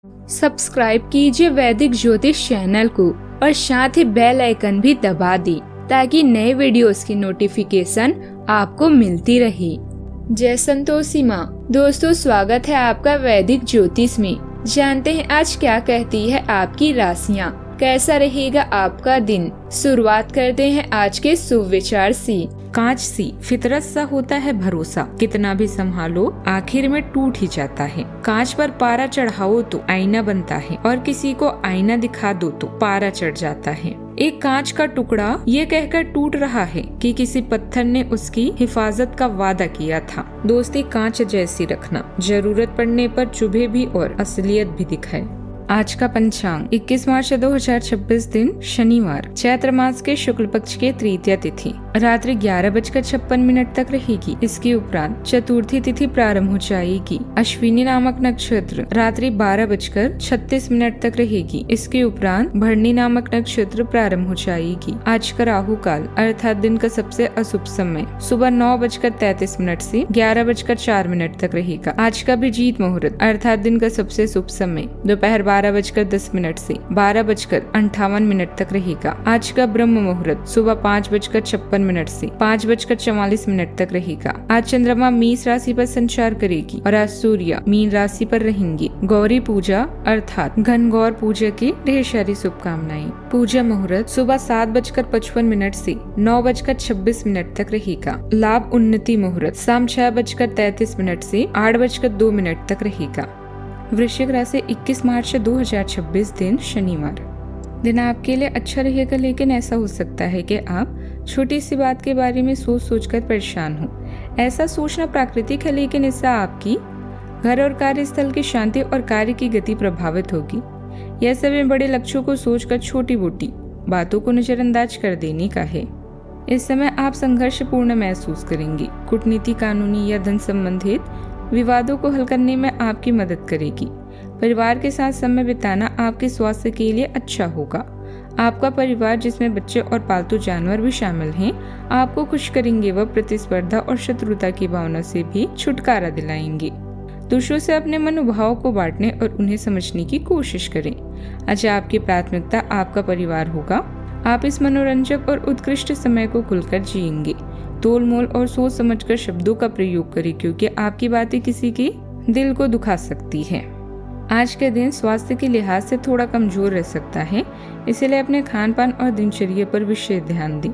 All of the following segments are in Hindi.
सब्सक्राइब कीजिए वैदिक ज्योतिष चैनल को और साथ ही बेल आइकन भी दबा दी ताकि नए वीडियोस की नोटिफिकेशन आपको मिलती रहे। जय संतोषी माँ। दोस्तों, स्वागत है आपका वैदिक ज्योतिष में। जानते हैं आज क्या कहती है आपकी राशियाँ, कैसा रहेगा आपका दिन। शुरुआत करते हैं आज के शुभ विचार से। कांच सी फितरत सा होता है भरोसा, कितना भी संभालो आखिर में टूट ही जाता है। कांच पर पारा चढ़ाओ तो आईना बनता है और किसी को आईना दिखा दो तो पारा चढ़ जाता है। एक कांच का टुकड़ा ये कहकर टूट रहा है कि किसी पत्थर ने उसकी हिफाजत का वादा किया था। दोस्ती कांच जैसी रखना, जरूरत पड़ने पर चुभे भी और असलियत भी दिखाए। आज का पंचांग 21 मार्च 2026 दिन शनिवार, चैत्र मास के शुक्ल पक्ष के तृतीया तिथि रात्रि 11:56 तक रहेगी। इसके उपरांत चतुर्थी तिथि प्रारंभ हो जाएगी। अश्विनी नामक नक्षत्र रात्रि 12:36 तक रहेगी। इसके उपरांत भरणी नामक नक्षत्र प्रारंभ हो जाएगी। आज का राहु काल अर्थात दिन का सबसे अशुभ समय सुबह 9:33 से 11:04 तक रहेगा। आज का अभिजीत मुहूर्त अर्थात दिन का सबसे शुभ समय दोपहर 12:10 से 12:58 तक रहेगा। आज का ब्रह्म मुहूर्त सुबह 5:56 से 5:44 तक रहेगा। आज चंद्रमा मेष राशि पर संचार करेगी और आज सूर्य मीन राशि पर रहेंगे। गौरी पूजा अर्थात घनगौर पूजा की ढेर सारी शुभकामनाएं। पूजा मुहूर्त सुबह 7:55 से 9:26 तक रहेगा। लाभ उन्नति मुहूर्त शाम 6:33 से 8:02 तक रहेगा। वृश्चिक राशि 21 मार्च 2026 दिन शनिवार। दिन आपके लिए अच्छा रहेगा, लेकिन ऐसा हो सकता है कि आप छोटी सी बात के बारे में सोच सोचकर परेशान हो। ऐसा सोचना प्राकृतिक है, लेकिन इससे आपकी घर और कार्यस्थल की शांति और कार्य की गति प्रभावित होगी। यह समय बड़े लक्ष्यों को सोचकर छोटी मोटी बातों को नजरअंदाज कर देने का है। इस समय आप संघर्षपूर्ण महसूस करेंगे। कूटनीति, कानूनी या धन संबंधित विवादों को हल करने में आपकी मदद करेगी। परिवार के साथ समय बिताना आपके स्वास्थ्य के लिए अच्छा होगा। आपका परिवार जिसमें बच्चे और पालतू जानवर भी शामिल हैं, आपको खुश करेंगे व प्रतिस्पर्धा और शत्रुता की भावना से भी छुटकारा दिलाएंगे। दूसरों से अपने मनोभाव को बांटने और उन्हें समझने की कोशिश करें। आज आपकी प्राथमिकता आपका परिवार होगा। आप इस मनोरंजक और उत्कृष्ट समय को खुलकर जिएंगे। तोल मोल और सोच समझकर शब्दों का प्रयोग करें, क्योंकि आपकी बातें किसी के दिल को दुखा सकती है। आज के दिन स्वास्थ्य के लिहाज से थोड़ा कमजोर रह सकता है, इसलिए अपने खान पान और दिनचर्या पर विशेष ध्यान दें।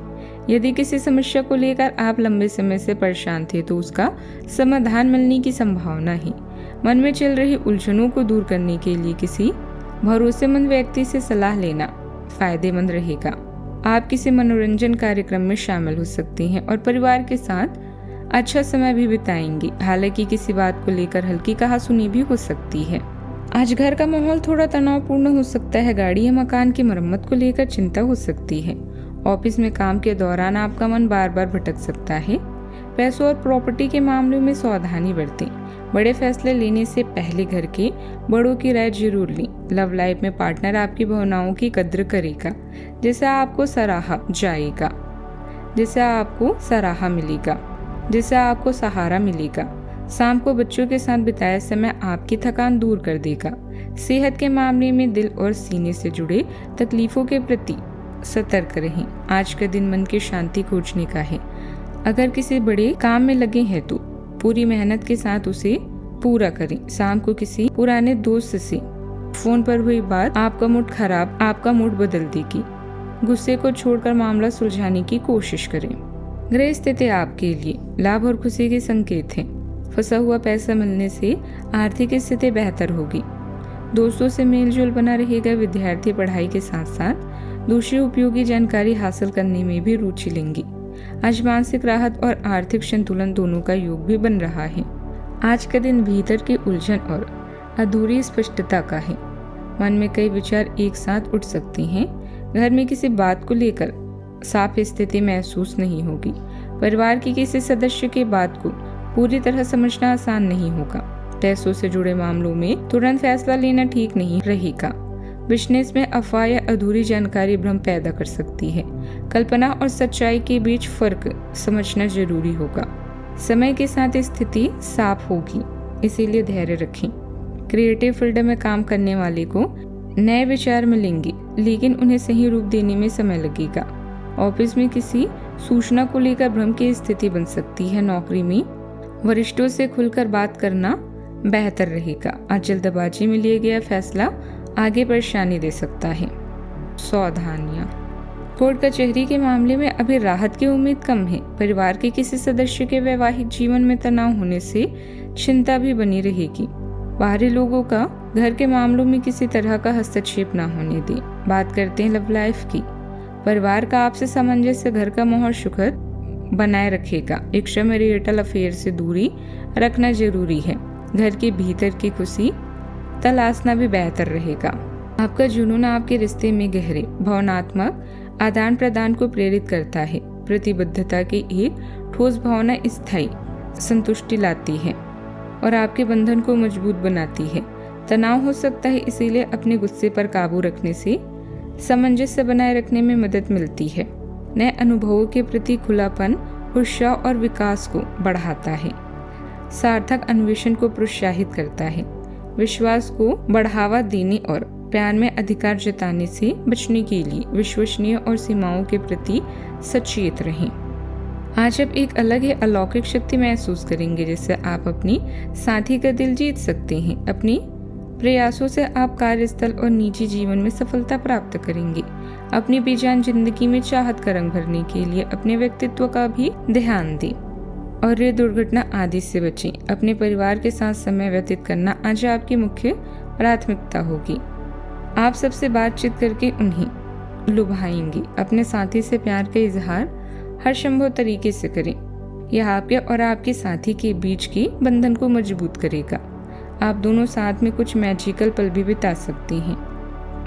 यदि किसी समस्या को लेकर आप लंबे समय से परेशान थे तो उसका समाधान मिलने की संभावना है। मन में चल रही उलझनों को दूर करने के लिए किसी भरोसेमंद व्यक्ति से सलाह लेना फायदेमंद रहेगा। आप किसी मनोरंजन कार्यक्रम में शामिल हो सकते हैं और परिवार के साथ अच्छा समय भी बिताएंगे। हालांकि किसी बात को लेकर हल्की कहासुनी भी हो सकती है। आज घर का माहौल थोड़ा तनावपूर्ण हो सकता है। गाड़ी या मकान की मरम्मत को लेकर चिंता हो सकती है। ऑफिस में काम के दौरान आपका मन बार बार भटक सकता है। पैसों और प्रॉपर्टी के मामलों में सावधानी बरतें। बड़े फैसले लेने से पहले घर के बड़ों की राय जरूर लें। लव लाइफ में पार्टनर आपकी भावनाओं की कद्र करेगा, जिससे आपको सराहा जाएगा, जिससे आपको सराहा मिलेगा, जिससे आपको सहारा मिलेगा। शाम को बच्चों के साथ बिताया समय आपकी थकान दूर कर देगा। सेहत के मामले में दिल और सीने से जुड़े तकलीफों के प्रति सतर्क रहें। आज का दिन मन की शांति खोजने का है। अगर किसी बड़े काम में लगे हैं तो पूरी मेहनत के साथ उसे पूरा करें। शाम को किसी पुराने दोस्त से फोन पर हुई बात आपका मूड बदल देगी। गुस्से को छोड़कर मामला सुलझाने की कोशिश करें। ग्रह स्थिति आपके लिए लाभ और खुशी के संकेत हैं। फंसा हुआ पैसा मिलने से आर्थिक स्थिति बेहतर होगी। दोस्तों से मेलजोल बना रहेगा। विद्यार्थी पढ़ाई के साथ साथ दूसरी उपयोगी जानकारी हासिल करने में भी रुचि लेंगे। आज मानसिक राहत और आर्थिक संतुलन दोनों का योग भी बन रहा है। आज का दिन भीतर की उलझन और अधूरी स्पष्टता का है। मन में कई विचार एक साथ उठ सकते हैं। घर में किसी बात को लेकर साफ स्थिति महसूस नहीं होगी। परिवार के किसी सदस्य के बात को पूरी तरह समझना आसान नहीं होगा। पैसों से जुड़े मामलों में तुरंत फैसला लेना ठीक नहीं रहेगा। बिजनेस में अफवाह या अधूरी जानकारी भ्रम पैदा कर सकती है। कल्पना और सच्चाई के बीच फर्क समझना जरूरी होगा। समय के साथ स्थिति साफ होगी, इसीलिए धैर्य रखें। क्रिएटिव फील्ड में काम करने वाले को नए विचार मिलेंगे, लेकिन उन्हें सही रूप देने में समय लगेगा। ऑफिस में किसी सूचना को लेकर भ्रम की स्थिति बन सकती है। नौकरी में वरिष्ठों से खुलकर बात करना बेहतर रहेगा। आज जल्दबाजी में लिया गया फैसला आगे परेशानी दे सकता है। सावधानियां। कोर्ट कचहरी के मामले में अभी राहत की उम्मीद कम है। परिवार के किसी सदस्य के वैवाहिक जीवन में तनाव होने से चिंता भी बनी रहेगी। बाहरी लोगों का घर के मामलों में किसी तरह का हस्तक्षेप न होने दें। बात करते हैं लव लाइफ की। परिवार का आपसे सामंजस्य घर का माहौल सुखद बनाए रखेगा। एक्स्ट्रा मैरिटल अफेयर से दूरी रखना जरूरी है। घर के भीतर की खुशी तलाशना भी बेहतर रहेगा। आपका जुनून आपके रिश्ते में गहरे भावनात्मक आदान प्रदान को प्रेरित करता है। प्रतिबद्धता की एक ठोस भावना स्थायी संतुष्टि लाती है और आपके बंधन को मजबूत बनाती है। तनाव हो सकता है, इसीलिए अपने गुस्से पर काबू रखने से सामंजस्य बनाए रखने में मदद मिलती है। नए अनुभवों के प्रति खुलापन उत्साह और विकास को बढ़ाता है। सार्थक अन्वेषण को प्रोत्साहित करता है। विश्वास को बढ़ावा देने और प्यार में अधिकार जताने से बचने के लिए विश्वसनीय और सीमाओं के प्रति सचेत रहें। आज आप एक अलग ही अलौकिक शक्ति महसूस करेंगे, जिससे आप अपनी साथी का दिल जीत सकते हैं। अपनी प्रयासों से आप कार्यस्थल और निजी जीवन में सफलता प्राप्त करेंगे। अपनी बेजान जिंदगी में चाहत का रंग भरने के लिए अपने व्यक्तित्व का भी ध्यान दें और ये दुर्घटना आदि से बचें। अपने परिवार के साथ समय व्यतीत करना आज आपकी मुख्य प्राथमिकता होगी। आप सबसे बातचीत करके उन्हें लुभाएंगे। अपने साथी से प्यार का इजहार हर संभव तरीके से करें। यह आपके और आपके साथी के बीच के बंधन को मजबूत करेगा। आप दोनों साथ में कुछ मैजिकल पल भी बिता सकते हैं।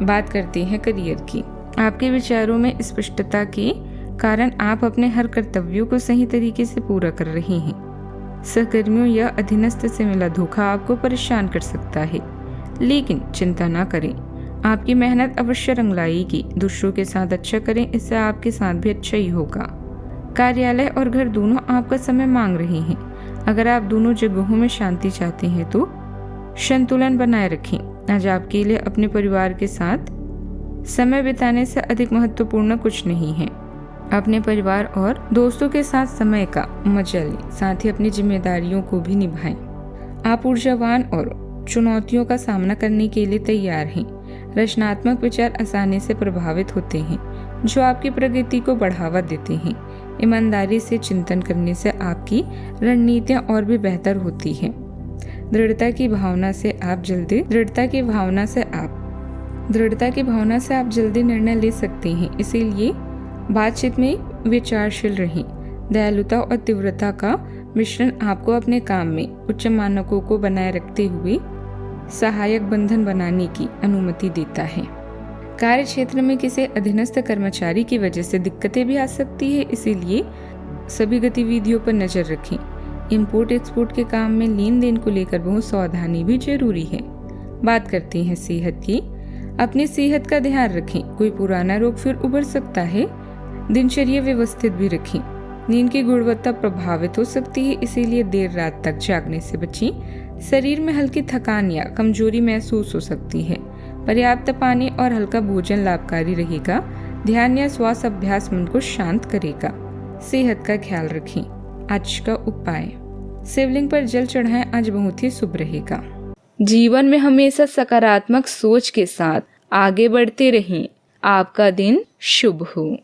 बात करते हैं करियर की। आपके विचारों में स्पष्टता के कारण आप अपने हर कर्तव्यों को सही तरीके से पूरा कर रहे हैं। सहकर्मियों या अधीनस्थ से मिला धोखा आपको परेशान कर सकता है, लेकिन चिंता न करें, आपकी मेहनत अवश्य रंग लाएगी। दूसरों के साथ अच्छा करें, इससे आपके साथ भी अच्छा ही होगा। कार्यालय और घर दोनों आपका समय मांग रहे हैं। अगर आप दोनों जगहों में शांति चाहते हैं तो संतुलन बनाए रखें। आज आपके लिए अपने परिवार के साथ समय बिताने से अधिक महत्वपूर्ण कुछ नहीं है। अपने परिवार और दोस्तों के साथ समय का मजा लें, साथ ही अपनी जिम्मेदारियों को भी निभाएं। आप ऊर्जावान और चुनौतियों का सामना करने के लिए तैयार हैं। रचनात्मक विचार आसानी से प्रभावित होते हैं, जो आपकी प्रगति को बढ़ावा देते हैं। ईमानदारी से चिंतन करने से आपकी रणनीतियां और भी बेहतर होती हैं। दृढ़ता की भावना से आप जल्दी निर्णय ले सकते हैं। इसीलिए बातचीत में विचारशील रहें। दयालुता और तीव्रता का मिश्रण आपको अपने काम में उच्च मानकों को बनाए रखते हुए सहायक बंधन बनाने की अनुमति देता है। कार्य क्षेत्र में किसी अधीनस्थ कर्मचारी की वजह से दिक्कतें भी आ सकती है, इसीलिए सभी गतिविधियों पर नजर रखें। इंपोर्ट एक्सपोर्ट के काम में लेन देन को लेकर बहुत सावधानी भी जरूरी है। बात करते हैं सेहत की। अपनी सेहत का ध्यान रखें, कोई पुराना रोग फिर उभर सकता है। दिनचर्या व्यवस्थित भी रखें। नींद की गुणवत्ता प्रभावित हो सकती है, इसीलिए देर रात तक जागने से बचें। शरीर में हल्की थकान या कमजोरी महसूस हो सकती है। पर्याप्त पानी और हल्का भोजन लाभकारी रहेगा। ध्यान या श्वास अभ्यास मन को शांत करेगा। सेहत का ख्याल रखें। आज का उपाय, शिवलिंग पर जल चढ़ाएं, आज बहुत ही शुभ रहेगा। जीवन में हमेशा सकारात्मक सोच के साथ आगे बढ़ते रहें। आपका दिन शुभ हो।